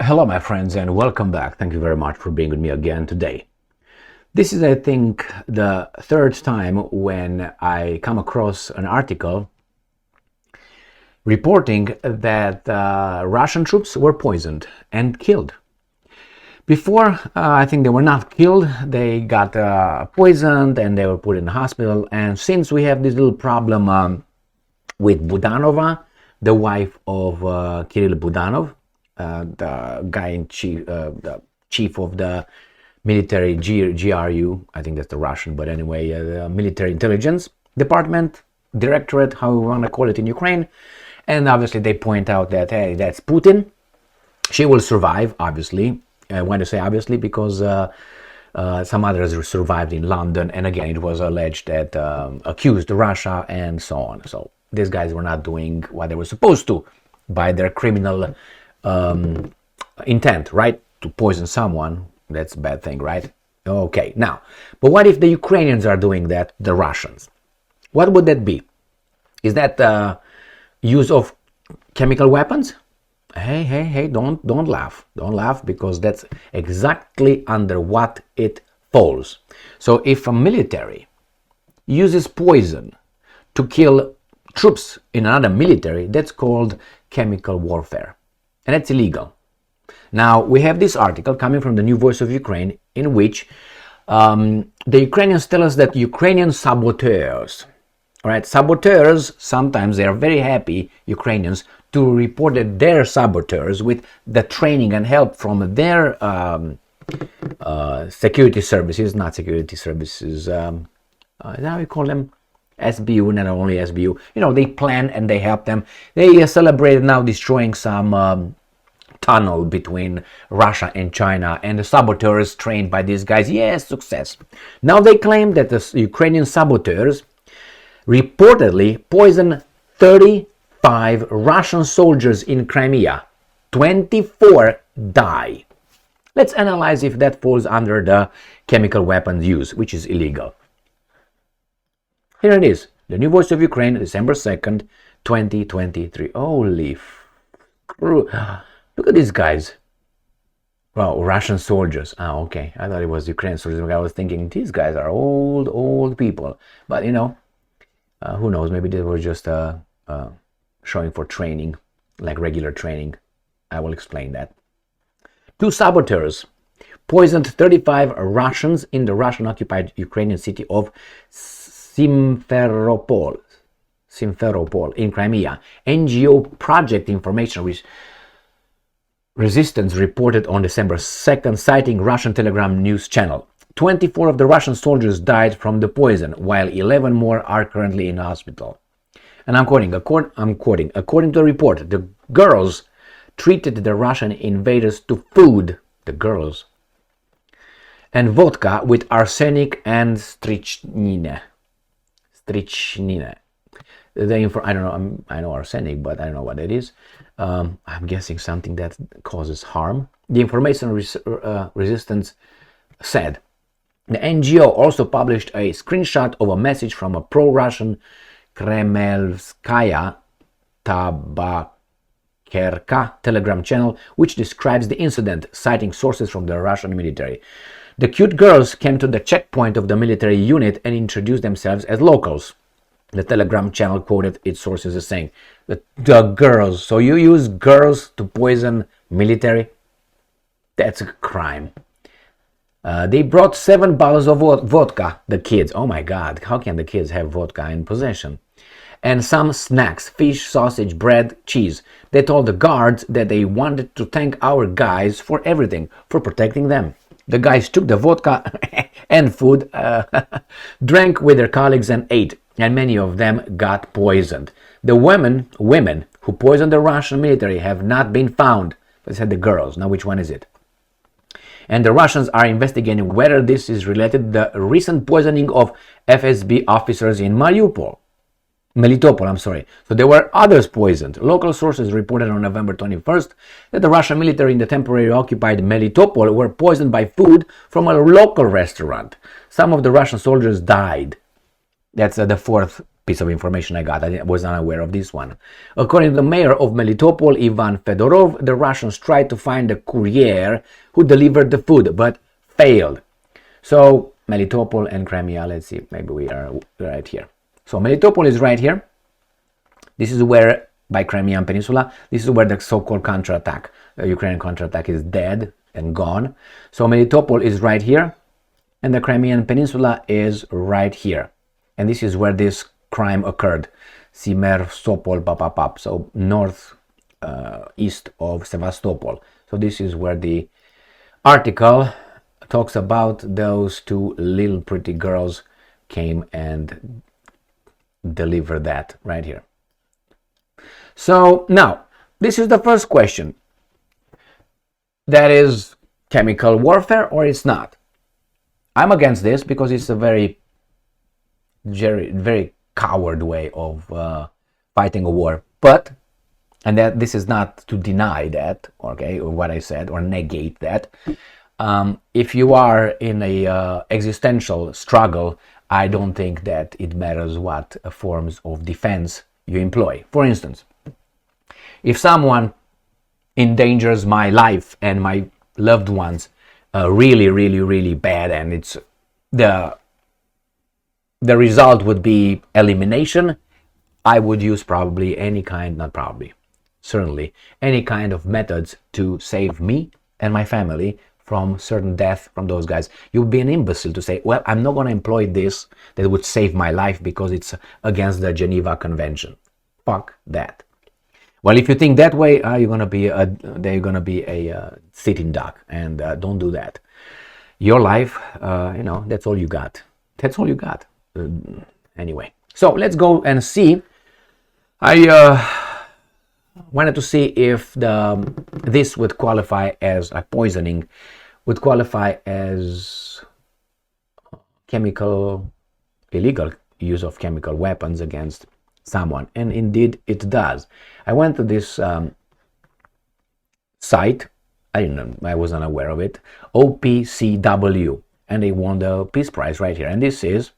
Hello, my friends, and welcome back. Thank you very much for being with me again today. This is, I think, the third time when I come across an article reporting that Russian troops were poisoned and killed. Before, I think they were not killed, they got poisoned and they were put in the hospital. And since we have this little problem with Budanova, the wife of Kirill Budanov, the guy in chief, the chief of the military GRU, I think that's the Russian, but anyway, the military intelligence department, directorate, how you want to call it in Ukraine. And obviously they point out that, hey, that's Putin. She will survive, obviously. I want to say obviously because some others survived in London. And again, it was alleged that accused Russia and so on. So these guys were not doing what they were supposed to by their criminal intent, right? To poison someone, that's a bad thing, right? Okay, now, but what if the Ukrainians are doing that, the Russians? What would that be? Is that use of chemical weapons? Hey, don't laugh. Don't laugh, because that's exactly under what it falls. So if a military uses poison to kill troops in another military, that's called chemical warfare. And that's illegal. Now, we have this article coming from the New Voice of Ukraine in which the Ukrainians tell us that Ukrainian saboteurs, all right, saboteurs, sometimes they are very happy, Ukrainians, to report that their saboteurs, with the training and help from their security services, not security services, how we call them? SBU, not only SBU, they plan and they help them. They celebrated now destroying some tunnel between Russia and China, and the saboteurs trained by these guys, yes, success. Now they claim that the Ukrainian saboteurs reportedly poisoned 35 Russian soldiers in Crimea. 24 die. Let's analyze if that falls under the chemical weapons use, which is illegal. Here it is, the New Voice of Ukraine, December 2nd, 2023. Holy screw. Look at these guys. Well, Russian soldiers. Ah, okay. I thought it was Ukrainian soldiers. I was thinking, these guys are old people. But, who knows? Maybe they were just showing for training, like regular training. I will explain that. 2 saboteurs poisoned 35 Russians in the Russian-occupied Ukrainian city of Simferopol in Crimea. NGO Project Information Resistance reported on December 2nd, citing Russian Telegram news channel. 24 of the Russian soldiers died from the poison, while 11 more are currently in hospital. And I'm quoting, according to the report, the girls treated the Russian invaders to food, the girls, and vodka with arsenic and strychnine. I don't know. I know arsenic, but I don't know what it is. I'm guessing something that causes harm. The information resistance said the NGO also published a screenshot of a message from a pro-Russian Kremelskaya Tabakerka Telegram channel, which describes the incident, citing sources from the Russian military. The cute girls came to the checkpoint of the military unit and introduced themselves as locals. The Telegram channel quoted its sources as saying, the girls, so you use girls to poison military? That's a crime. They brought 7 bottles of vodka, the kids. Oh my God, how can the kids have vodka in possession? And some snacks, fish, sausage, bread, cheese. They told the guards that they wanted to thank our guys for everything, for protecting them. The guys took the vodka and food, drank with their colleagues and ate, and many of them got poisoned. The women who poisoned the Russian military have not been found. They said the girls. Now which one is it? And the Russians are investigating whether this is related to the recent poisoning of FSB officers in Melitopol. So there were others poisoned. Local sources reported on November 21st that the Russian military in the temporarily occupied Melitopol were poisoned by food from a local restaurant. Some of the Russian soldiers died. That's the fourth piece of information I got. I was unaware of this one. According to the mayor of Melitopol, Ivan Fedorov, the Russians tried to find a courier who delivered the food, but failed. So Melitopol and Crimea, let's see, maybe we are right here. So Melitopol is right here. This is where, by Crimean Peninsula, this is where the so-called counterattack, the Ukrainian counterattack is dead and gone. So Melitopol is right here, and the Crimean Peninsula is right here. And this is where this crime occurred. Sevastopol, papapap, so north east of Sevastopol. So this is where the article talks about those two little pretty girls came and delivered that right here. So now, this is the first question. That is chemical warfare or it's not? I'm against this because it's a very coward way of fighting a war. But, and that this is not to deny that, okay, or what I said, or negate that. If you are in a existential struggle, I don't think that it matters what forms of defense you employ. For instance, if someone endangers my life and my loved ones really bad, and it's the result would be elimination, I would use certainly any kind of methods to save me and my family from certain death from those guys. You'd be an imbecile to say, well, I'm not going to employ this that would save my life because it's against the Geneva Convention. Fuck that. Well, if you think that way, you're gonna be a sitting duck, and don't do that. Your life, that's all you got. That's all you got. Anyway, so let's go and see. I wanted to see if this would qualify as a poisoning, would qualify as illegal use of chemical weapons against someone, and indeed it does. I went to this site. I was unaware of it. OPCW, and they won the Peace Prize right here. And it says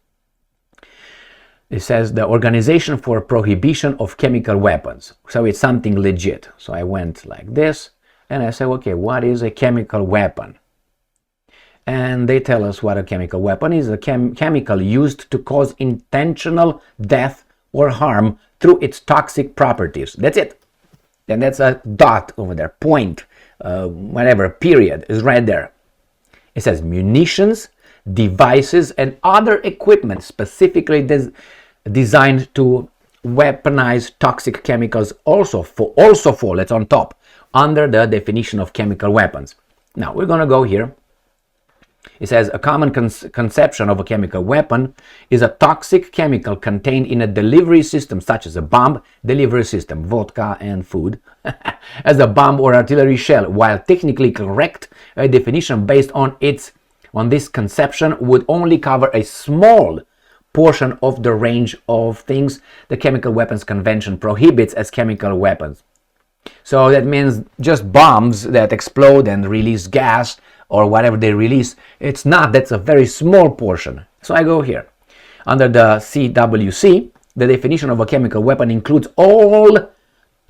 the Organization for Prohibition of Chemical Weapons. So it's something legit. So I went like this, and I said, okay, what is a chemical weapon? And they tell us what a chemical weapon is: a chemical used to cause intentional death or harm through its toxic properties. That's it. Then that's a dot over there, point, whatever, period is right there. It says munitions, devices, and other equipment specifically designed to weaponize toxic chemicals also fall, that's on top, under the definition of chemical weapons. Now we're going to go here. It says a common conception of a chemical weapon is a toxic chemical contained in a delivery system, such as a bomb delivery system, vodka and food, as a bomb or artillery shell. While technically correct, a definition based on this conception would only cover a small portion of the range of things the Chemical Weapons Convention prohibits as chemical weapons. So that means just bombs that explode and release gas, or whatever they release, that's a very small portion. So I go here. Under the CWC, the definition of a chemical weapon includes all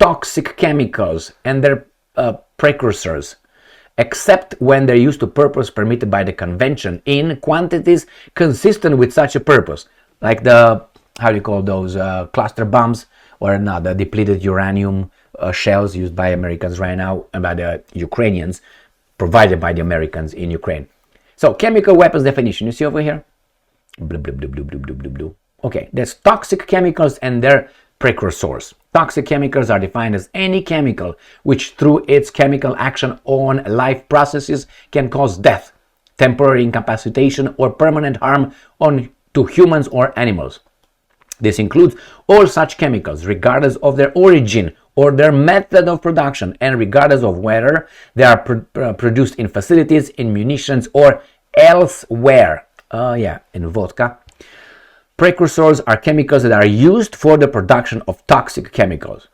toxic chemicals and their precursors, except when they're used to purpose permitted by the convention in quantities consistent with such a purpose, like the, how do you call those, cluster bombs, or not, the depleted uranium shells used by Americans right now, and by the Ukrainians, provided by the Americans in Ukraine. So, chemical weapons definition, you see over here? Blub, blub, blub, blub, blub, blub, blub. Okay, there's toxic chemicals and their precursors. Toxic chemicals are defined as any chemical which through its chemical action on life processes can cause death, temporary incapacitation, or permanent harm to humans or animals. This includes all such chemicals, regardless of their origin or their method of production, and regardless of whether they are produced in facilities, in munitions, or elsewhere. In vodka. Precursors are chemicals that are used for the production of toxic chemicals.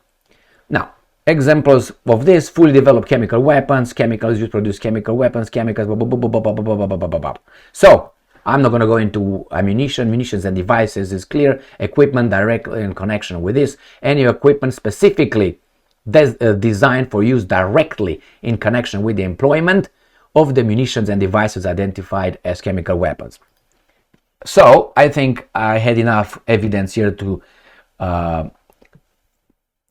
Now, examples of this: fully developed chemical weapons, chemicals used to produce chemical weapons, chemicals, blah, blah, blah, blah, blah, blah, blah, blah, blah, blah. So, I'm not going to go into ammunition. Munitions and devices is clear. Equipment directly in connection with this. Any equipment specifically designed for use directly in connection with the employment of the munitions and devices identified as chemical weapons. So I think I had enough evidence here to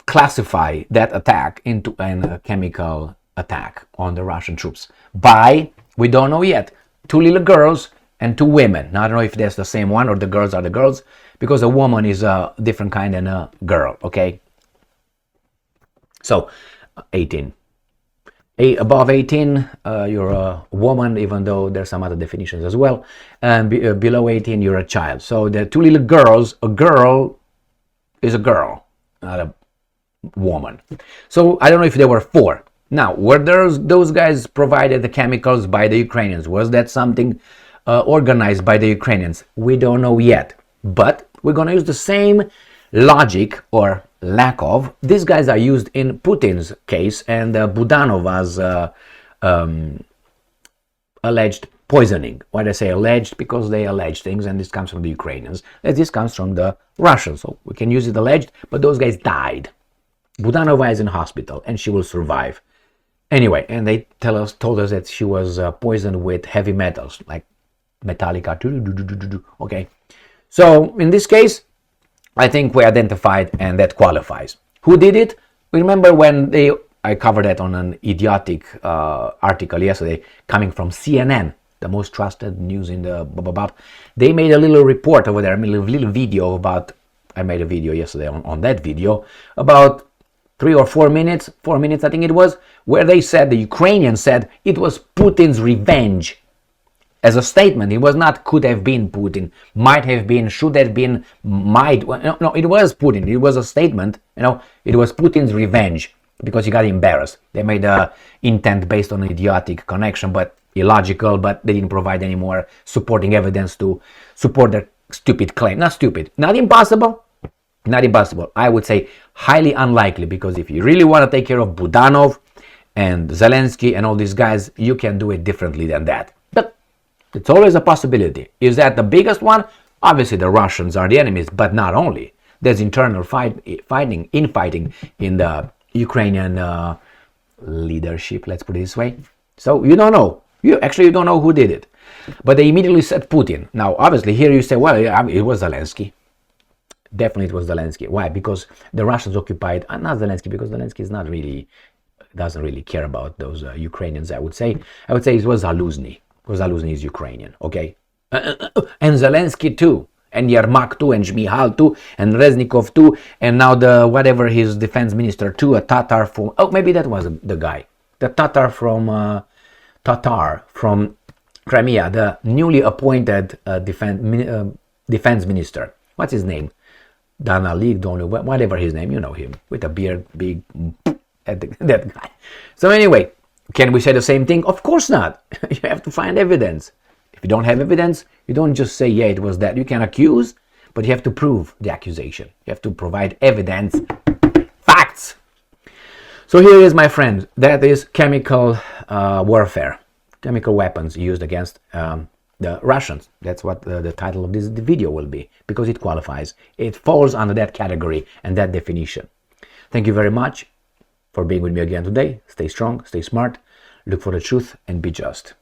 classify that attack into a chemical attack on the Russian troops by, we don't know yet, 2 little girls and 2 women. Now I don't know if that's the same one or the girls are the girls, because a woman is a different kind than a girl, okay? So 18. Above 18, you're a woman, even though there's some other definitions as well. And below 18, you're a child. So the 2 little girls, a girl is a girl, not a woman. So I don't know if there were 4. Now, were those guys provided the chemicals by the Ukrainians? Was that something organized by the Ukrainians? We don't know yet. But we're going to use the same logic or lack of. These guys are used in Putin's case and Budanova's alleged poisoning. Why do I say alleged? Because they allege things, and this comes from the Ukrainians. This comes from the Russians. So we can use it alleged, but those guys died. Budanova is in hospital and she will survive. Anyway, and they told us that she was poisoned with heavy metals like Metallica. Okay, so in this case, I think we identified, and that qualifies. Who did it? Remember when I covered that on an idiotic article yesterday, coming from CNN, the most trusted news in the They made a little report over there, a little video about. I made a video yesterday on that video about 3 or 4 minutes, 4 minutes I think it was, where they said, the Ukrainians said, it was Putin's revenge. As a statement, it was not could have been Putin, might have been, should have been, might. No, it was Putin. It was a statement, it was Putin's revenge because he got embarrassed. They made a intent based on an idiotic connection, but illogical, but they didn't provide any more supporting evidence to support their stupid claim. Not stupid, not impossible. Not impossible. I would say highly unlikely, because if you really want to take care of Budanov and Zelensky and all these guys, you can do it differently than that. But it's always a possibility. Is that the biggest one? Obviously, the Russians are the enemies, but not only. There's internal infighting in the Ukrainian leadership, let's put it this way. So you don't know. You don't know who did it. But they immediately said Putin. Now, obviously, here you say, well, it was Zelensky. Definitely it was Zelensky. Why? Because the Russians occupied, not Zelensky, because Zelensky is not really, doesn't really care about those Ukrainians, I would say. I would say it was Zaluzny, because Zaluzny is Ukrainian, okay? And Zelensky too, and Yermak too, and Shmihal too, and Reznikov too, and now his defense minister too, a Tatar from, maybe that was the guy. The Tatar from Crimea, the newly appointed defense minister. What's his name? Danalik, whatever his name, you know him, with a beard, big, that guy. So anyway, can we say the same thing? Of course not. You have to find evidence. If you don't have evidence, you don't just say, yeah, it was that. You can accuse, but you have to prove the accusation. You have to provide evidence, facts. So here is, my friend, that is chemical warfare, chemical weapons used against the Russians. That's what the title of this video will be, because it qualifies. It falls under that category and that definition. Thank you very much for being with me again today. Stay strong, stay smart, look for the truth, and be just.